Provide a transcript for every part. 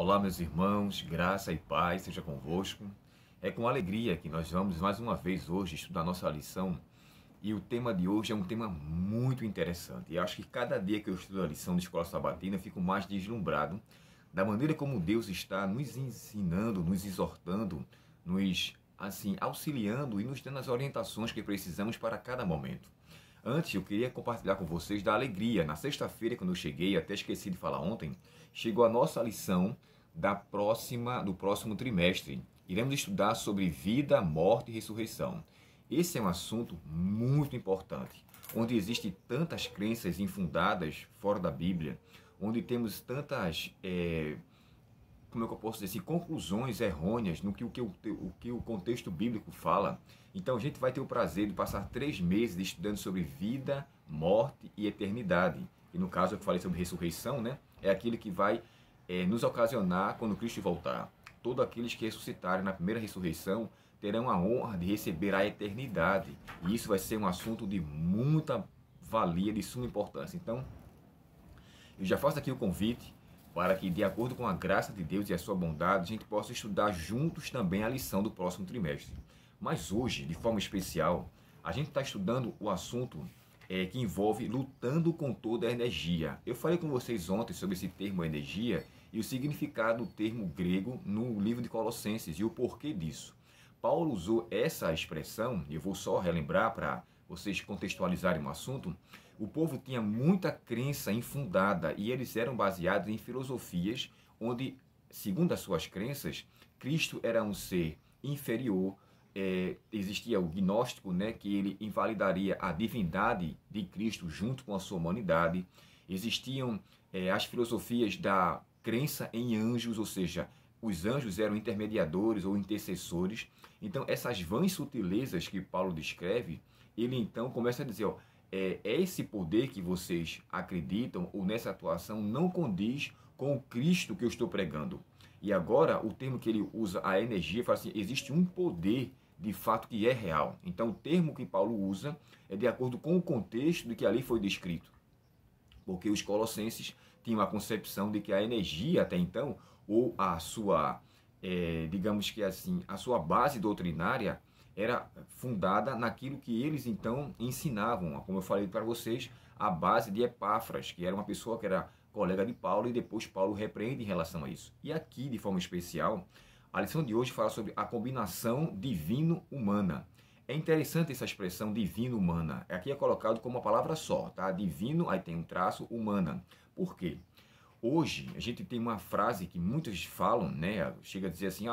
Olá, meus irmãos, graça e paz seja convosco. É com alegria que nós vamos mais uma vez hoje estudar nossa lição e o tema de hoje é um tema muito interessante. E acho que cada dia que eu estudo a lição de Escola Sabatina eu fico mais deslumbrado da maneira como Deus está nos ensinando, nos exortando, nos auxiliando e nos dando as orientações que precisamos para cada momento. Antes, eu queria compartilhar com vocês da alegria. Na sexta-feira, quando eu cheguei, até esqueci de falar ontem, chegou a nossa lição do próximo trimestre. Iremos estudar sobre vida, morte e ressurreição. Esse é um assunto muito importante, onde existem tantas crenças infundadas fora da Bíblia, onde temos tantas, como é que eu posso dizer assim, conclusões errôneas no que o contexto bíblico fala. Então a gente vai ter o prazer de passar 3 meses estudando sobre vida, morte e eternidade. E no caso eu falei sobre ressurreição, né? É aquilo que vai nos ocasionar quando Cristo voltar. Todos aqueles que ressuscitarem na primeira ressurreição terão a honra de receber a eternidade. E isso vai ser um assunto de muita valia, de suma importância. Então, eu já faço aqui o convite para que, de acordo com a graça de Deus e a sua bondade, a gente possa estudar juntos também a lição do próximo trimestre. Mas hoje, de forma especial, a gente está estudando o assunto que envolve lutando com toda a energia. Eu falei com vocês ontem sobre esse termo energia e o significado do termo grego no livro de Colossenses e o porquê disso. Paulo usou essa expressão, e eu vou só relembrar para vocês contextualizarem o assunto. O povo tinha muita crença infundada e eles eram baseados em filosofias onde, segundo as suas crenças, Cristo era um ser inferior. Existia o gnóstico, né, que ele invalidaria a divindade de Cristo junto com a sua humanidade. Existiam as filosofias da crença em anjos, ou seja, os anjos eram intermediadores ou intercessores. Então, essas vãs sutilezas que Paulo descreve, ele então começa a dizer, esse poder que vocês acreditam ou nessa atuação não condiz com o Cristo que eu estou pregando. E agora, o termo que ele usa, a energia, fala assim, existe um poder de fato que é real. Então, o termo que Paulo usa é de acordo com o contexto do que ali foi descrito. Porque os colossenses tinham a concepção de que a energia, até então, ou a sua, digamos que assim, a sua base doutrinária era fundada naquilo que eles então ensinavam. Como eu falei para vocês, a base de Epáfras, que era uma pessoa que era colega de Paulo, e depois Paulo repreende em relação a isso. E aqui, de forma especial, a lição de hoje fala sobre a combinação divino-humana. É interessante essa expressão divino-humana. Aqui é colocado como uma palavra só, tá? Divino, aí tem um traço, humana. Por quê? Hoje, a gente tem uma frase que muitos falam, né? Chega a dizer assim,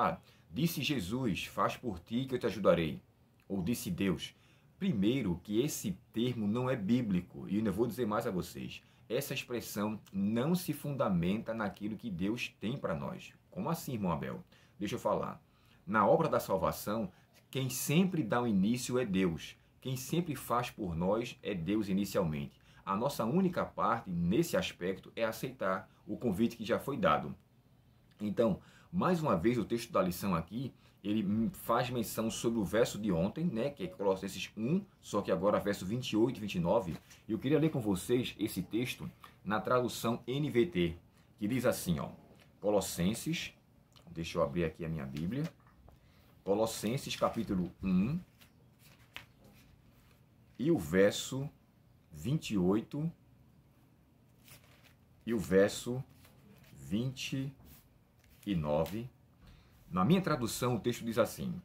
disse Jesus, faz por ti que eu te ajudarei. Ou disse Deus. Primeiro, que esse termo não é bíblico. E ainda vou dizer mais a vocês. Essa expressão não se fundamenta naquilo que Deus tem para nós. Como assim, irmão Abel? Deixa eu falar. Na obra da salvação, quem sempre dá o início é Deus. Quem sempre faz por nós é Deus inicialmente. A nossa única parte nesse aspecto é aceitar o convite que já foi dado. Então, mais uma vez, o texto da lição aqui, ele faz menção sobre o verso de ontem, né, que é Colossenses 1, só que agora verso 28 e 29. E eu queria ler com vocês esse texto na tradução NVT, que diz assim, Colossenses, deixa eu abrir aqui a minha Bíblia, Colossenses capítulo 1, e o verso 28 e o verso 29. Na minha tradução, o texto diz assim: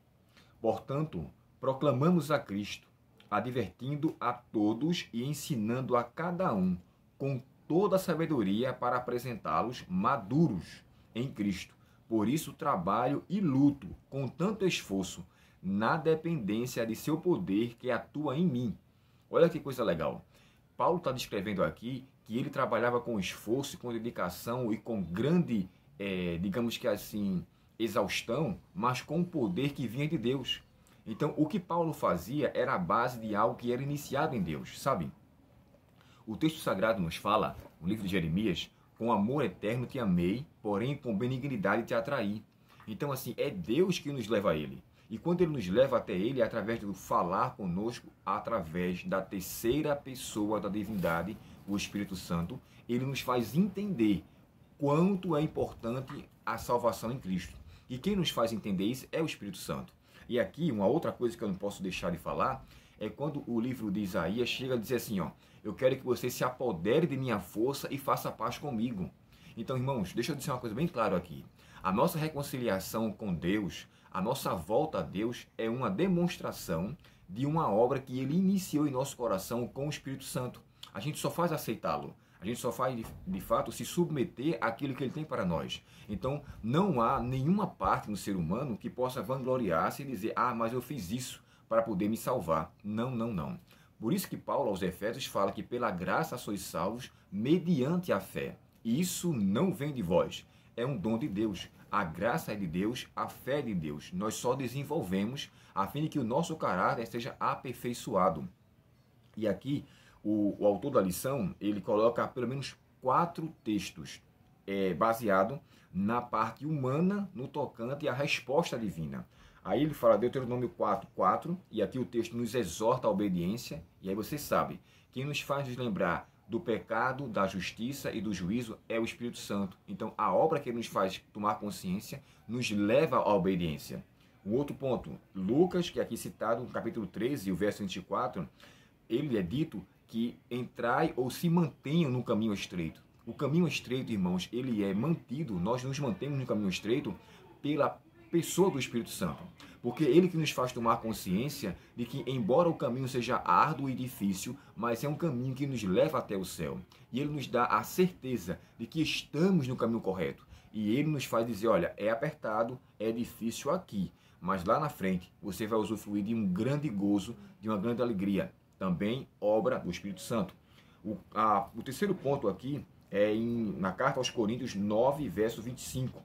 portanto, proclamamos a Cristo, advertindo a todos e ensinando a cada um com toda a sabedoria para apresentá-los maduros em Cristo. Por isso trabalho e luto com tanto esforço na dependência de seu poder que atua em mim. Olha que coisa legal. Paulo está descrevendo aqui que ele trabalhava com esforço, com dedicação e com grande, digamos que assim, exaustão, mas com o poder que vinha de Deus. Então, o que Paulo fazia era a base de algo que era iniciado em Deus, sabe? O texto sagrado nos fala, no livro de Jeremias, com amor eterno te amei, porém com benignidade te atraí. Então, assim, é Deus que nos leva a Ele. E quando Ele nos leva até Ele, é através do falar conosco, através da terceira pessoa da divindade, o Espírito Santo, Ele nos faz entender quanto é importante a salvação em Cristo. E quem nos faz entender isso é o Espírito Santo. E aqui, uma outra coisa que eu não posso deixar de falar, é quando o livro de Isaías chega a dizer assim, ó, eu quero que você se apodere de minha força e faça paz comigo. Então, irmãos, deixa eu dizer uma coisa bem clara aqui. A nossa reconciliação com Deus, a nossa volta a Deus é uma demonstração de uma obra que Ele iniciou em nosso coração com o Espírito Santo. A gente só faz aceitá-lo. A gente só faz, de fato, se submeter àquilo que Ele tem para nós. Então, não há nenhuma parte no ser humano que possa vangloriar-se e dizer, ah, mas eu fiz isso para poder me salvar. Não, não, não. Por isso que Paulo aos Efésios fala que pela graça sois salvos mediante a fé. E isso não vem de vós, é um dom de Deus. A graça é de Deus, a fé é de Deus. Nós só desenvolvemos a fim de que o nosso caráter seja aperfeiçoado. E aqui, o autor da lição, ele coloca pelo menos 4 textos baseados na parte humana, no tocante à resposta divina. Aí ele fala Deuteronômio 4:4, e aqui o texto nos exorta à obediência, e aí você sabe, quem nos faz nos lembrar do pecado, da justiça e do juízo é o Espírito Santo. Então, a obra que ele nos faz tomar consciência nos leva à obediência. Um outro ponto, Lucas, que é aqui citado no capítulo 13, o verso 24, ele é dito que entrai ou se mantenham no caminho estreito. O caminho estreito, irmãos, ele é mantido, nós nos mantemos no caminho estreito pela pessoa do Espírito Santo. Porque ele que nos faz tomar consciência de que, embora o caminho seja árduo e difícil, mas é um caminho que nos leva até o céu. E ele nos dá a certeza de que estamos no caminho correto. E ele nos faz dizer, olha, é apertado, é difícil aqui, mas lá na frente você vai usufruir de um grande gozo, de uma grande alegria. Também obra do Espírito Santo. O terceiro ponto aqui é na carta aos Coríntios 9, verso 25.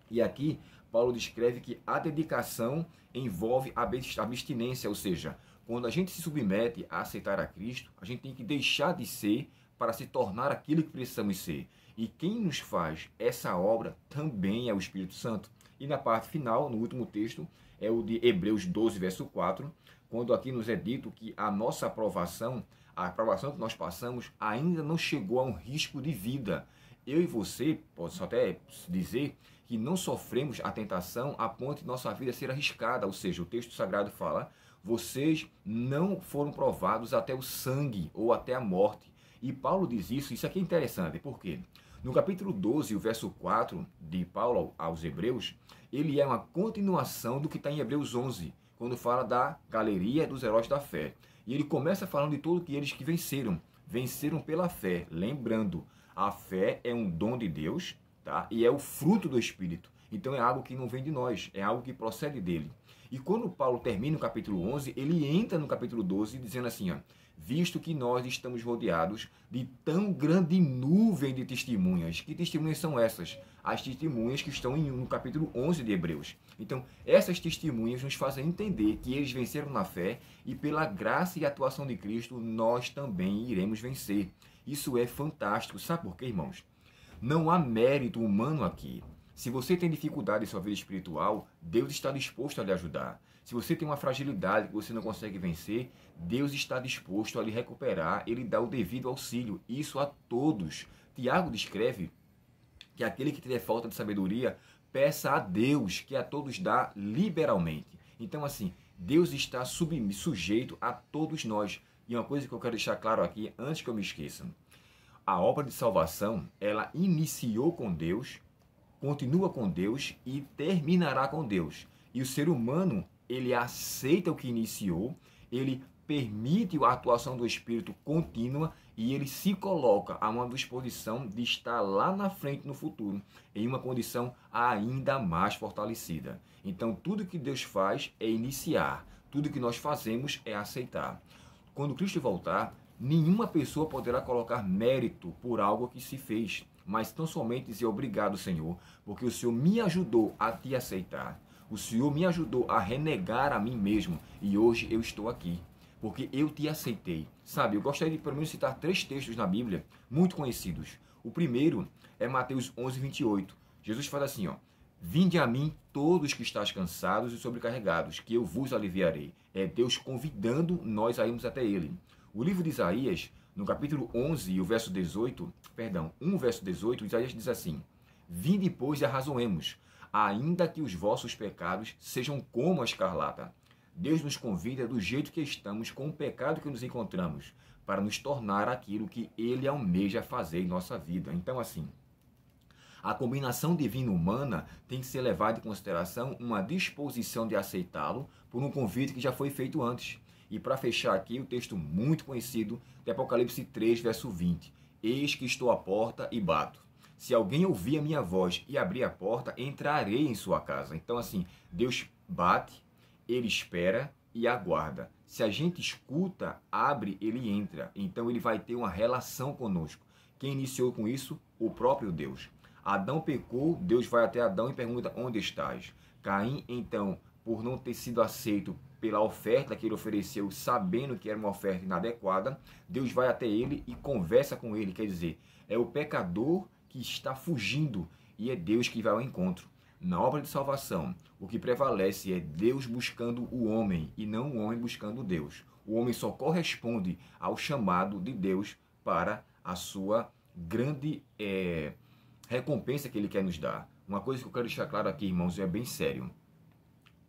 E aqui Paulo descreve que a dedicação envolve a abstinência, ou seja, quando a gente se submete a aceitar a Cristo, a gente tem que deixar de ser para se tornar aquilo que precisamos ser. E quem nos faz essa obra também é o Espírito Santo. E na parte final, no último texto, é o de Hebreus 12, verso 4, quando aqui nos é dito que a nossa aprovação, a aprovação que nós passamos, ainda não chegou a um risco de vida. Eu e você, posso até dizer, que não sofremos a tentação a ponto de nossa vida ser arriscada, ou seja, o texto sagrado fala, vocês não foram provados até o sangue ou até a morte. E Paulo diz isso aqui é interessante, por quê? No capítulo 12, o verso 4 de Paulo aos Hebreus, ele é uma continuação do que está em Hebreus 11, quando fala da galeria dos heróis da fé. E ele começa falando de tudo que eles que venceram pela fé, lembrando, a fé é um dom de Deus, tá? E é o fruto do Espírito. Então é algo que não vem de nós, é algo que procede dele. E quando Paulo termina o capítulo 11, ele entra no capítulo 12 dizendo assim, ó, visto que nós estamos rodeados de tão grande nuvem de testemunhas. Que testemunhas são essas? As testemunhas que estão no capítulo 11 de Hebreus. Então, essas testemunhas nos fazem entender que eles venceram na fé e pela graça e atuação de Cristo, nós também iremos vencer. Isso é fantástico. Sabe por quê, irmãos? Não há mérito humano aqui. Se você tem dificuldade em sua vida espiritual, Deus está disposto a lhe ajudar. Se você tem uma fragilidade que você não consegue vencer, Deus está disposto a lhe recuperar, Ele dá o devido auxílio. Isso a todos. Tiago descreve que aquele que tiver falta de sabedoria, peça a Deus, que a todos dá liberalmente. Então, assim, Deus está sujeito a todos nós. E uma coisa que eu quero deixar claro aqui, antes que eu me esqueça. A obra de salvação, ela iniciou com Deus, continua com Deus e terminará com Deus. E o ser humano, ele aceita o que iniciou, ele permite a atuação do Espírito contínua e ele se coloca a uma disposição de estar lá na frente no futuro, em uma condição ainda mais fortalecida. Então, tudo que Deus faz é iniciar, tudo que nós fazemos é aceitar. Quando Cristo voltar, nenhuma pessoa poderá colocar mérito por algo que se fez, mas tão somente dizer obrigado, Senhor, porque o Senhor me ajudou a te aceitar. O Senhor me ajudou a renegar a mim mesmo e hoje eu estou aqui, porque eu te aceitei. Sabe, eu gostaria de pelo menos citar 3 textos na Bíblia muito conhecidos. O primeiro é Mateus 11, 28. Jesus fala assim, ó, vinde a mim todos que estáis cansados e sobrecarregados, que eu vos aliviarei. É Deus convidando nós a irmos até Ele. O livro de Isaías, no capítulo 11, o verso 18, 1 verso 18, Isaías diz assim, Vinde, pois, e arrazoemos, ainda que os vossos pecados sejam como a escarlata. Deus nos convida do jeito que estamos, com o pecado que nos encontramos, para nos tornar aquilo que Ele almeja fazer em nossa vida. Então, assim, a combinação divina-humana tem que ser levada em consideração uma disposição de aceitá-lo por um convite que já foi feito antes. E para fechar aqui, o texto muito conhecido de Apocalipse 3, verso 20. Eis que estou à porta e bato. Se alguém ouvir a minha voz e abrir a porta, entrarei em sua casa. Então, assim, Deus bate, Ele espera e aguarda. Se a gente escuta, abre, Ele entra. Então, Ele vai ter uma relação conosco. Quem iniciou com isso? O próprio Deus. Adão pecou, Deus vai até Adão e pergunta: onde estás? Caim, então, por não ter sido aceito pela oferta que ele ofereceu, sabendo que era uma oferta inadequada, Deus vai até ele e conversa com ele. Quer dizer, é o pecador que está fugindo e é Deus que vai ao encontro. Na obra de salvação, o que prevalece é Deus buscando o homem e não o homem buscando Deus. O homem só corresponde ao chamado de Deus para a sua grande recompensa que Ele quer nos dar. Uma coisa que eu quero deixar claro aqui, irmãos, é bem sério.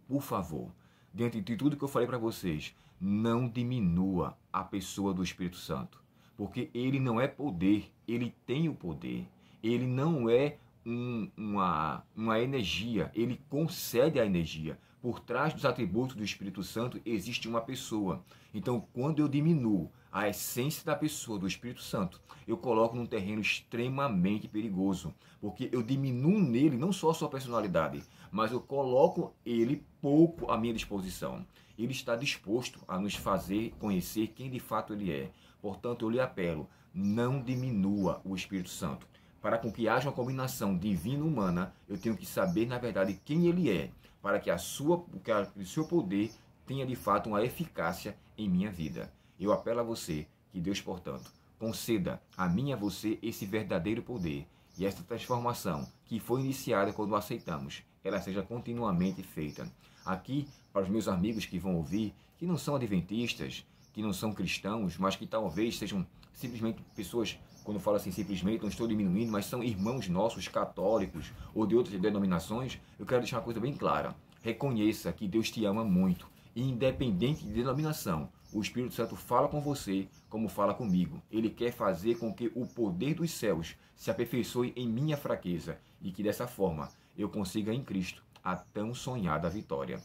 Por favor, dentro de tudo que eu falei para vocês, não diminua a pessoa do Espírito Santo. Porque Ele não é poder, Ele tem o poder. Ele não é uma energia, Ele concede a energia. Por trás dos atributos do Espírito Santo existe uma pessoa. Então, quando eu diminuo a essência da pessoa, do Espírito Santo, eu coloco num terreno extremamente perigoso. Porque eu diminuo nele não só a sua personalidade, mas eu coloco ele pouco à minha disposição. Ele está disposto a nos fazer conhecer quem de fato ele é. Portanto, eu lhe apelo, não diminua o Espírito Santo. Para com que haja uma combinação divina-humana, eu tenho que saber, na verdade, quem ele é, para que o seu poder tenha, de fato, uma eficácia em minha vida. Eu apelo a você que Deus, portanto, conceda a mim e a você esse verdadeiro poder e essa transformação que foi iniciada quando aceitamos, ela seja continuamente feita. Aqui, para os meus amigos que vão ouvir, que não são adventistas, que não são cristãos, mas que talvez sejam simplesmente pessoas, quando eu falo assim simplesmente, não estou diminuindo, mas são irmãos nossos católicos ou de outras denominações, eu quero deixar uma coisa bem clara. Reconheça que Deus te ama muito, e independente de denominação, o Espírito Santo fala com você como fala comigo. Ele quer fazer com que o poder dos céus se aperfeiçoe em minha fraqueza e que dessa forma eu consiga em Cristo a tão sonhada vitória.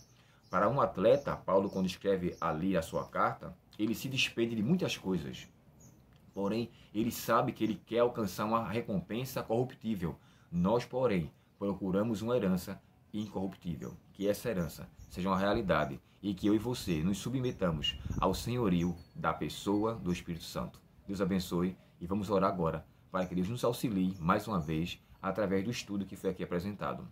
Para um atleta, Paulo, quando escreve ali a sua carta, ele se despede de muitas coisas. Porém, ele sabe que ele quer alcançar uma recompensa corruptível. Nós, porém, procuramos uma herança incorruptível. Que essa herança seja uma realidade e que eu e você nos submetamos ao senhorio da pessoa do Espírito Santo. Deus abençoe e vamos orar agora para que Deus nos auxilie mais uma vez através do estudo que foi aqui apresentado.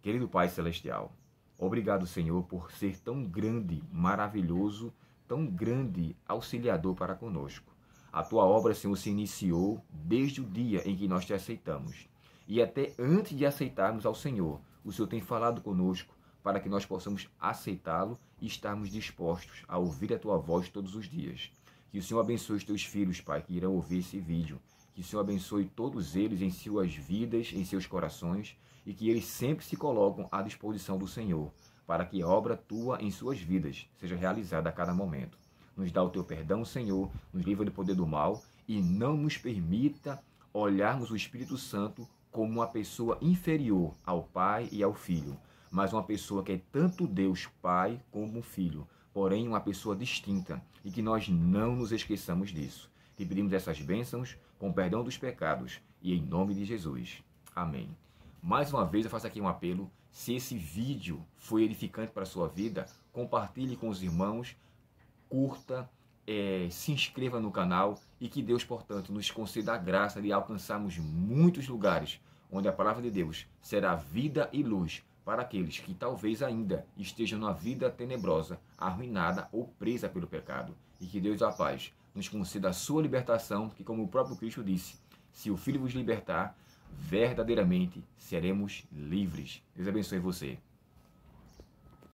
Querido Pai Celestial, obrigado, Senhor, por ser tão grande, maravilhoso, tão grande auxiliador para conosco. A tua obra, Senhor, se iniciou desde o dia em que nós te aceitamos. E até antes de aceitarmos ao Senhor, o Senhor tem falado conosco para que nós possamos aceitá-lo e estarmos dispostos a ouvir a tua voz todos os dias. Que o Senhor abençoe os teus filhos, Pai, que irão ouvir esse vídeo. Que o Senhor abençoe todos eles em suas vidas, em seus corações, e que eles sempre se colocam à disposição do Senhor, para que a obra tua em suas vidas seja realizada a cada momento. Nos dá o teu perdão, Senhor, nos livra do poder do mal e não nos permita olharmos o Espírito Santo como uma pessoa inferior ao Pai e ao Filho, mas uma pessoa que é tanto Deus Pai como Filho, porém uma pessoa distinta, e que nós não nos esqueçamos disso. Te pedimos essas bênçãos com perdão dos pecados e em nome de Jesus. Amém. Mais uma vez eu faço aqui um apelo, se esse vídeo foi edificante para a sua vida, compartilhe com os irmãos, curta, se inscreva no canal e que Deus, portanto, nos conceda a graça de alcançarmos muitos lugares onde a palavra de Deus será vida e luz para aqueles que talvez ainda estejam na vida tenebrosa, arruinada ou presa pelo pecado. E que Deus, a paz, nos conceda a sua libertação, que como o próprio Cristo disse, se o Filho vos libertar, verdadeiramente seremos livres. Deus abençoe você.